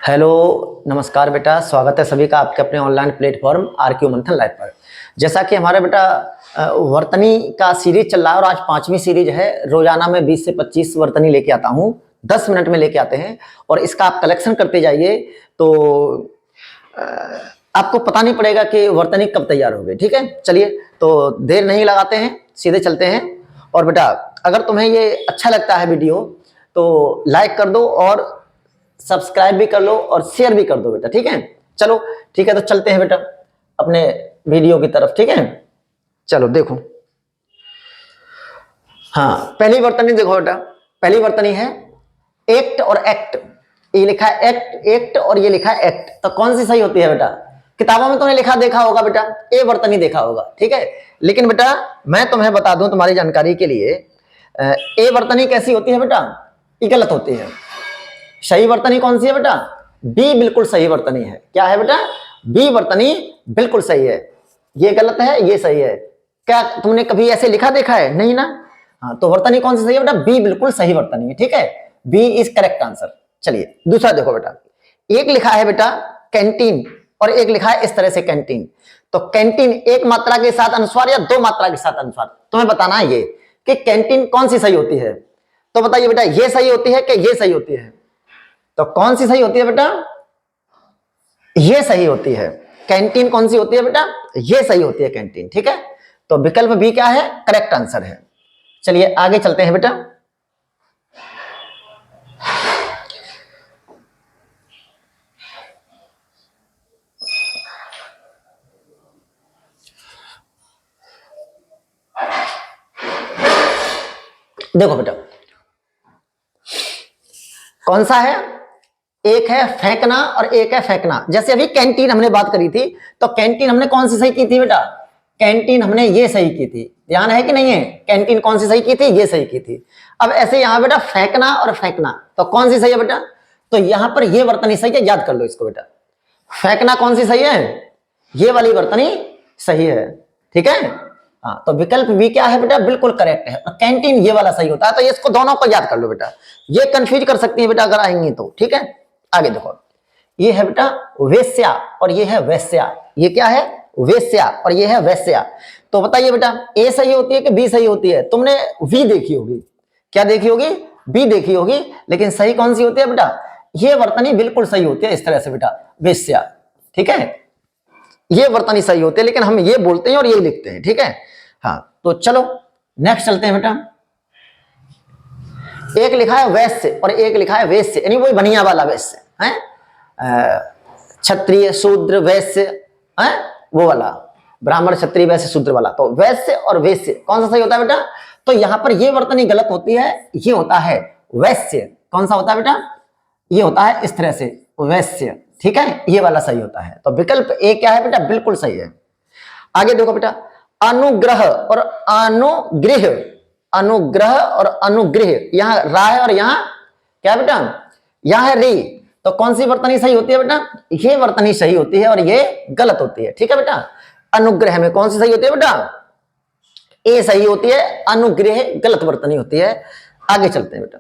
Hello, नमस्कार बेटा। स्वागत है सभी का आपके अपने ऑनलाइन प्लेटफॉर्म आरक्यू मंथन लाइव पर। जैसा कि हमारा बेटा वर्तनी का सीरीज चल रहा है और आज 5वीं सीरीज है। रोजाना मैं 20 से 25 वर्तनी लेके आता हूँ, 10 मिनट में लेके आते हैं और इसका आप कलेक्शन करते जाइए तो आपको पता नहीं पड़ेगा कि वर्तनी कब तैयार हो गई। ठीक है, चलिए तो देर नहीं लगाते हैं, सीधे चलते हैं। और बेटा अगर तुम्हें ये अच्छा लगता है वीडियो तो लाइक कर दो और सब्सक्राइब भी कर लो और शेयर भी कर दो बेटा। ठीक है, चलो ठीक है, तो चलते हैं बेटा अपने वीडियो की तरफ। ठीक है, चलो देखो। हाँ, पहली वर्तनी देखो बेटा। पहली वर्तनी है एक्ट और एक्ट। ये लिखा है एक्ट एक्ट और ये लिखा है एक्ट, तो कौन सी सही होती है बेटा? किताबों में तुमने लिखा देखा होगा बेटा, ए वर्तनी देखा होगा। ठीक है, लेकिन बेटा मैं तुम्हें बता दूं तुम्हारी जानकारी के लिए, ए वर्तनी कैसी होती है बेटा? ये गलत होती है। सही वर्तनी कौन सी है बेटा? बी बिल्कुल सही वर्तनी है। क्या है बेटा? बी वर्तनी बिल्कुल सही है। ये गलत है, ये सही है। क्या तुमने कभी ऐसे लिखा देखा है? नहीं ना। हाँ, तो वर्तनी कौन सी सही है बेटा? बी बिल्कुल सही वर्तनी है। ठीक है, बी इज करेक्ट आंसर। चलिए दूसरा देखो बेटा। एक लिखा है बेटा कैंटीन और एक लिखा है इस तरह से कैंटीन। तो कैंटीन एक मात्रा के साथ अनुस्वार या दो मात्रा के साथ अनुस्वार, तुम्हें बताना है ये कि कैंटीन कौन सी सही होती है। तो बताइए बेटा, ये सही होती है कि ये सही होती है? तो कौन सी सही होती है बेटा? ये सही होती है। कैंटीन कौन सी होती है बेटा? ये सही होती है कैंटीन। ठीक है, तो विकल्प बी क्या है? करेक्ट आंसर है। चलिए आगे चलते हैं बेटा। देखो बेटा कौन सा है? एक है फेंकना और एक है फेंकना। जैसे अभी कैंटीन हमने बात करी थी, तो कैंटीन हमने कौन सी सही की थी बेटा? कैंटीन हमने ये सही की थी। ध्यान है कि नहीं है? कैंटीन कौन सी सही की थी? ये सही की थी। अब ऐसे यहां बेटा फेंकना और फेंकना, तो कौन सी सही है बेटा? तो यहां पर ये वर्तनी सही है, याद कर लो इसको बेटा। फेंकना कौन सी सही है? ये वाली वर्तनी सही है। ठीक है, हाँ, तो विकल्प बी क्या है बेटा? बिल्कुल करेक्ट है। कैंटीन ये वाला सही होता है। तो ये इसको दोनों को याद कर लो बेटा, ये कंफ्यूज कर सकती है बेटा अगर आएंगी तो। ठीक है, आगे देखो। ये है बेटा वेश्या और ये है वैश्या। ये क्या है? वेश्या और ये है वैश्या। तो बताइए बेटा ए सही होती है कि बी सही होती है? तुमने वी देखी होगी, क्या देखी होगी? बी देखी होगी, लेकिन सही कौन सी होती है बेटा? ये वर्तनी बिल्कुल सही होती है इस तरह से बेटा, वेश्या। ठीक है, ये वर्तनी सही होती है, लेकिन हम ये बोलते हैं और ये लिखते हैं। ठीक है, हाँ, तो चलो नेक्स्ट चलते हैं बेटा। एक लिखा है वैश्य और एक लिखा है वेश्य, यानी वही बनिया वाला वैश्य है, क्षत्रिय शूद्र वैश्य है, वो वाला ब्राह्मण क्षत्रिय वैश्य शूद्र वाला। तो वैश्य और वेश्य कौन सा सही होता है बेटा? तो यहां पर ये वर्तनी गलत होती है, ये होता है वैश्य। कौन सा होता है बेटा? ये होता है इस तरह से वैश्य। ठीक है, ये वाला सही होता है। तो विकल्प ए क्या है बेटा? बिल्कुल सही है। आगे देखो बेटा, अनुग्रह और अनुग्रह। अनुग्रह और अनुग्रह, यहां रा है और यहां क्या बेटा? यहां है री। तो कौन सी वर्तनी सही होती है बेटा? ये वर्तनी सही होती है और ये गलत होती है। ठीक है बेटा, अनुग्रह में कौन सी सही होती है बेटा? ए सही होती है, अनुग्रह गलत वर्तनी होती है। आगे चलते हैं बेटा।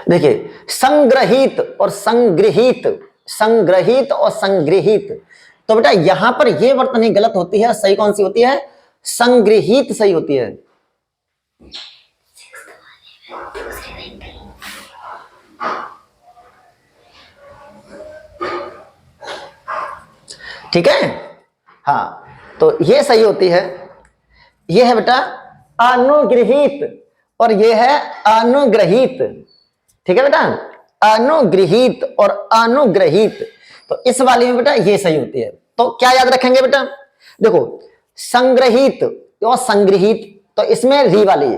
देखिए संग्रहित और संग्रहित, संग्रहित और संग्रहित। तो बेटा यहां पर यह वर्तनी गलत होती है, सही कौन सी होती है? संग्रहित सही होती है। ठीक है, हाँ, तो ये सही होती है। ये है बेटा अनुग्रहित और ये है अनुग्रहित। ठीक है बेटा, अनुग्रहित और अनुग्रहित। तो इस वाली में बेटा ये सही होती है। तो क्या याद रखेंगे बेटा? देखो संग्रहित और संग्रहित, तो इसमें री वाली,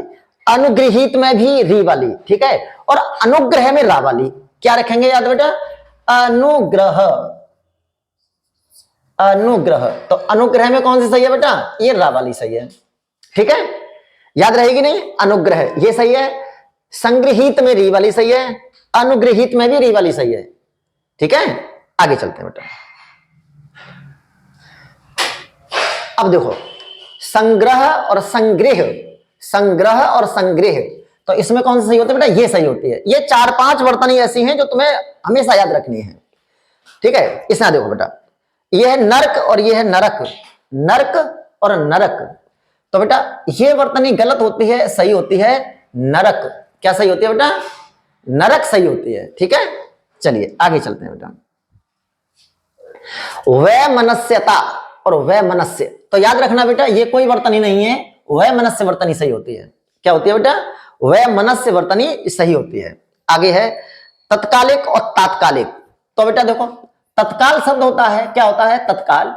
अनुग्रहित में भी री वाली। ठीक है, और अनुग्रह में रा वाली। क्या रखेंगे याद बेटा? अनुग्रह। अनुग्रह, तो अनुग्रह में कौन सी सही है बेटा? ये रा वाली सही है। ठीक है, याद रहेगी नहीं? अनुग्रह ये सही है, संग्रहित में री वाली सही है, अनुग्रहित में भी री वाली सही है। ठीक है, आगे चलते हैं बेटा। अब देखो संग्रह और संग्रह, संग्रह और संग्रह। तो इसमें कौन सी सही होती है बेटा, ये सही होती है। ये 4-5 वर्तनी ऐसी हैं जो तुम्हें हमेशा याद रखनी है, ठीक है। इसमें देखो बेटा, ये है नर्क और ये है नरक, नर्क और नरक। तो बेटा ये वर्तनी गलत होती है, सही होती है नरक। क्या सही होती है बेटा, नरक सही होती है, ठीक है। चलिए आगे चलते हैं बेटा। वैमनस्यता और वैमनस्य, तो याद रखना बेटा ये कोई वर्तनी नहीं है, वैमनस्य वर्तनी सही होती है। क्या होती है बेटा, वैमनस्य वर्तनी सही होती है। आगे है तत्कालिक और तात्कालिक। तो बेटा देखो, तत्काल शब्द होता है, क्या होता है, तत्काल,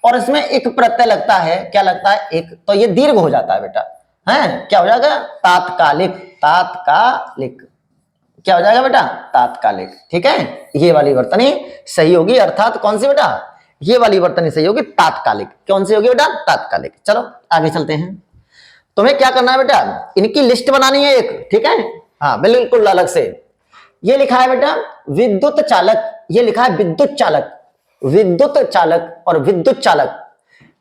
और इसमें एक प्रत्यय लगता है, क्या लगता है, एक, तो ये दीर्घ हो जाता है बेटा, है क्या हो जाएगा, तात्कालिक, तात्कालिक, क्या हो जाएगा बेटा, तात्कालिक, ठीक है। ये वाली वर्तनी सही होगी, अर्थात कौन सी बेटा, ये वाली वर्तनी सही होगी, तात्कालिक। कौन सी होगी बेटा, तात्कालिक। चलो आगे चलते हैं। तुम्हें क्या करना है बेटा, इनकी लिस्ट बनानी है एक, ठीक है, हाँ बिल्कुल अलग से। ये लिखा है बेटा विद्युत चालक, ये लिखा है विद्युत चालक, विद्युत चालक और विद्युत चालक।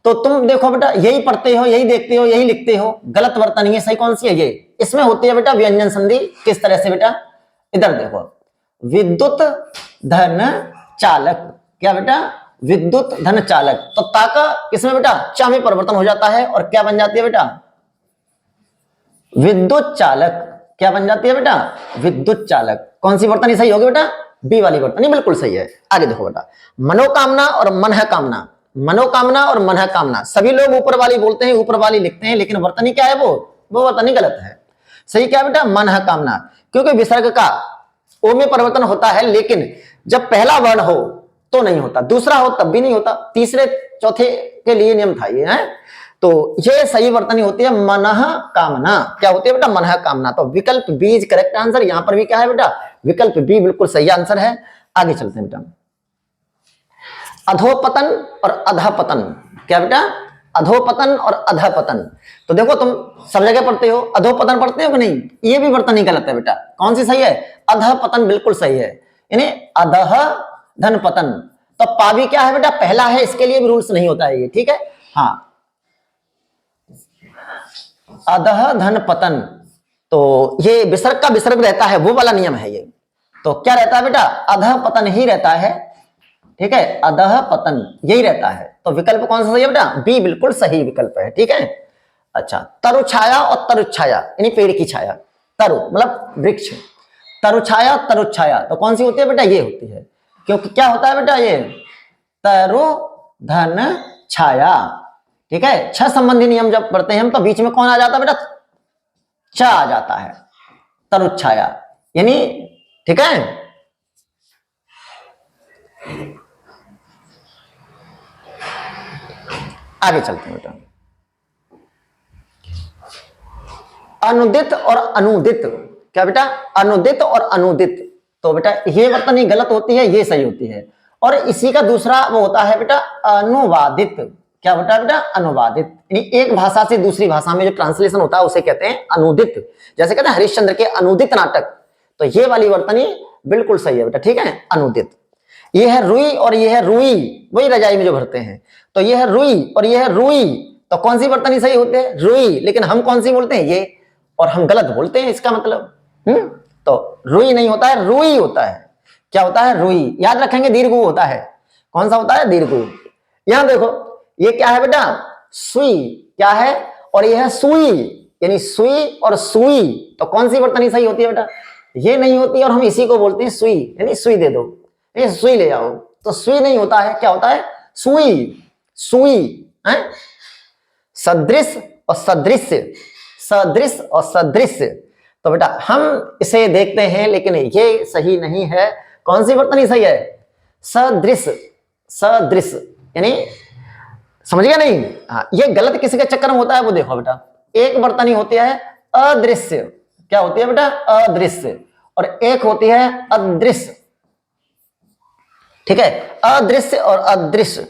तो तुम देखो बेटा, यही पढ़ते हो, यही देखते हो, यही लिखते हो, गलत वर्तनी है, सही कौन सी है, ये। इसमें होती है बेटा व्यंजन संधि। किस तरह से बेटा, इधर देखो, विद्युत धन चालक, क्या बेटा, विद्युत धन चालक, तो ता का किसमें बेटा, चा में परिवर्तन हो जाता है और क्या बन जाती है बेटा, विद्युत चालक। क्या बन जाती है बेटा, विद्युत चालक। कौन सी वर्तनी सही होगी बेटा, बी वाली वर्तनी बिल्कुल सही है। आगे देखो बेटा, मनोकामना और मनः कामना, मनोकामना और मनः कामना, सभी लोग ऊपर वाली बोलते हैं, ऊपर वाली लिखते हैं, लेकिन वर्तनी क्या है, वो वर्तनी गलत है। सही क्या बेटा, मनः कामना, क्योंकि विसर्ग का ओ में परिवर्तन होता है, लेकिन जब पहला वर्ण हो तो नहीं होता, दूसरा हो तब भी नहीं होता, तीसरे चौथे के लिए नियम था ये, है। तो ये सही वर्तनी होती है मनः कामना। क्या होती है बेटा, मनः कामना। तो विकल्प बी इज करेक्ट आंसर। यहां पर भी क्या है बेटा, विकल्प बी बिल्कुल सही आंसर है। आगे चलते हैं बेटा, अधोपतन और अधपतन। क्या बेटा, अधोपतन और अधपतन। तो देखो तुम सब जगह पढ़ते हो, अधोपतन पढ़ते हो कि नहीं, ये भी वर्तनी गलत है बेटा। कौन सी सही है, अधपतन बिल्कुल सही है, यानी अधः धन पतन। तो पा भी क्या है बेटा, पहला है, इसके लिए भी रूल्स नहीं होता है ये, ठीक है। हाँ, अधः धन पतन, तो ये विसर्ग का विसर्ग रहता है, वो वाला नियम है ये। तो क्या रहता है बेटा, अधः पतन ही रहता है, ठीक है, अधः पतन यही रहता है। तो विकल्प कौन सा सही है बेटा, बी बिल्कुल सही विकल्प है, ठीक है। अच्छा, तरु छाया और तरु छाया, यानी पेड़ की छाया, तरु मतलब वृक्ष, तरु छाया तरु छाया, तो कौन सी होती है बेटा, ये होती है, क्योंकि क्या होता है बेटा, ये तरु धन छाया, ठीक है। छ संबंधी नियम जब पढ़ते हैं हम, तो बीच में कौन आ जाता है बेटा, छ आ जाता है, तरु छाया, यानी, ठीक है। आगे चलते हैं बेटा, अनुदित और अनुदित। क्या बेटा, अनुदित और अनुदित। तो बेटा ये वर्तनी गलत होती है, ये सही होती है। और इसी का दूसरा वो होता है बेटा अनुवादित। क्या होता है बेटा, अनुवादित, यानी एक भाषा से दूसरी भाषा में जो ट्रांसलेशन होता है उसे कहते हैं अनुदित। जैसे कहते हैं हरिश्चंद्र के अनुदित नाटक, तो ये वाली वर्तनी बिल्कुल सही है बेटा, ठीक है, अनुदित। ये है रुई और ये है रुई, वही रजाई में जो भरते हैं, तो ये है रुई और ये है रुई, तो कौन सी वर्तनी सही होती है, रुई। लेकिन हम कौन सी बोलते हैं, ये, और हम गलत बोलते हैं, इसका मतलब तो रुई नहीं होता है, रुई होता है। क्या होता है, रुई। याद रखेंगे, दीर्घ होता है। कौन सा होता है, दीर्घ। यहां देखो, ये क्या है बेटा, सुई, क्या है, और ये है सुई, यानी सुई और सुई, तो कौन सी वर्तनी सही होती है बेटा, ये नहीं होती, और हम इसी को बोलते हैं सुई, यानी सुई दे दो, ये सुई ले आओ, तो सुई नहीं होता है, क्या होता है, सुई, सुई है। सदृश और सदृश्य, सदृश और सदृश्य, तो बेटा हम इसे देखते हैं, लेकिन ये सही नहीं है। कौन सी वर्तनी सही है, सदृश, सदृश, यानी समझ गया नहीं। हाँ, ये गलत किसी के चक्कर में होता है, वो देखो बेटा, एक वर्तनी होती है अदृश्य। क्या होती है बेटा, अदृश्य, और एक होती है अदृश्य, ठीक है, अदृश्य और अदृश्य।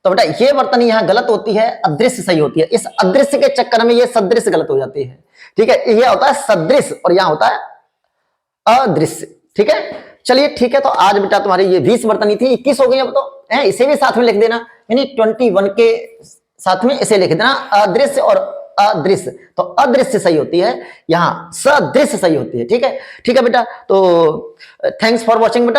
तो बेटा ये वर्तनी यहां गलत होती है, अदृश्य सही होती है। इस अदृश्य के चक्कर में ये सदृश्य गलत हो जाती है, ठीक है। ये होता है सदृश और यहां होता है अदृश्य, ठीक है। चलिए ठीक है, तो आज बेटा तुम्हारी ये 20 वर्तनी थी, 21 हो गई अब तो, इसे भी साथ में लिख देना, यानी 21 के साथ में इसे लिख देना, अदृश्य और अदृश्य, तो अदृश्य सही होती है, यहाँ सदृश्य सही होती है। ठीक है बेटा, तो थैंक्स फॉर वॉचिंग बेटा।